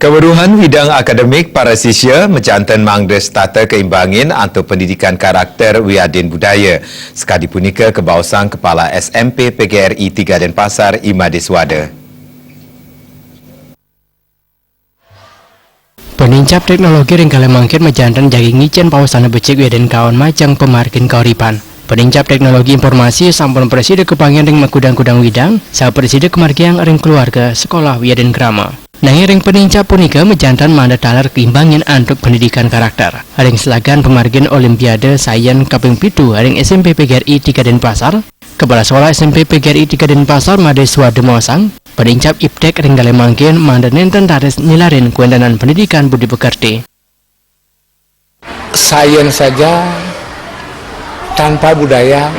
Keweruhan bidang akademik para siswa mencantan mangdes tata keimbangin untuk pendidikan karakter wiadin budaya. Sekali punika kebawasan Kepala SMP PGRI 3 Denpasar Imadiswada. Penincap teknologi ringkala mangkin mencantan jaging ngicen pawasana becik wiadin kawan macang pemarkin kauripan. Penincap teknologi informasi sampun presiden kepangian ring makudang-kudang widang, saha presiden kemargiang ring keluarga sekolah wiadin krama. Nanging ring penincap punika menjantan mandat talar keimbangin untuk pendidikan karakter. Ring selagan pemargin Olimpiade Sains kaping 7 ring SMP PGRI 3 Denpasar, Kepala Sekolah SMP PGRI 3 Denpasar Madiswada Mosang, penincap iptek ring dalem mangkin mandat nenten taris nilarin kuendanan pendidikan budi pekerti. Sains saja tanpa budaya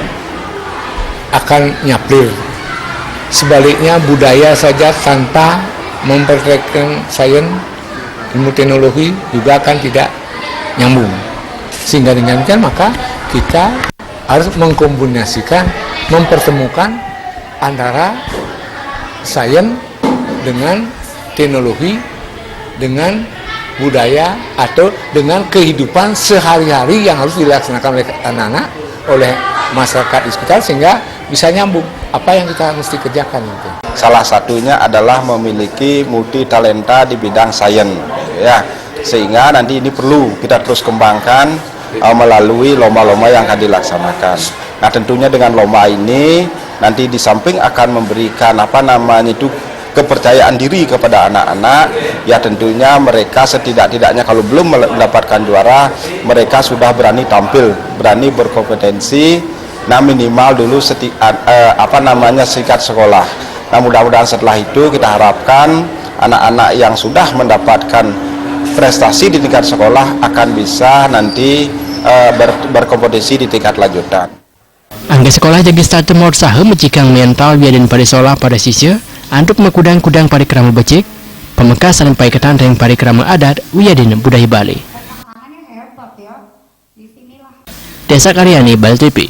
akan nyaplir. Sebaliknya budaya saja tanpa memperhatikan sains, ilmu teknologi juga akan tidak nyambung. Sehingga dengan demikian maka kita harus mengkombinasikan, mempertemukan antara sains dengan teknologi, dengan budaya atau dengan kehidupan sehari-hari yang harus dilaksanakan oleh anak-anak, oleh masyarakat di sekitar, sehingga bisa nyambung apa yang kita mesti kerjakan itu. Salah satunya adalah memiliki multi talenta di bidang sains, ya, sehingga nanti ini perlu kita terus kembangkan melalui lomba-lomba yang akan dilaksanakan. Nah, tentunya dengan lomba ini nanti di samping akan memberikan kepercayaan diri kepada anak-anak, ya tentunya mereka setidak-tidaknya kalau belum mendapatkan juara, mereka sudah berani tampil, berani berkompetensi, nah minimal dulu tingkat sekolah. Nah, mudah-mudahan setelah itu kita harapkan anak-anak yang sudah mendapatkan prestasi di tingkat sekolah akan bisa nanti berkompetisi di tingkat lanjutan. Angga sekolah jadi start mod saha mencikang mental biadin pada sekolah pada siswa untuk mengkudang-kudang parikrama becik, pemekasan paiketan ring parikrama adat wiadin budaya Bali. Desa Karyani, Bal TV.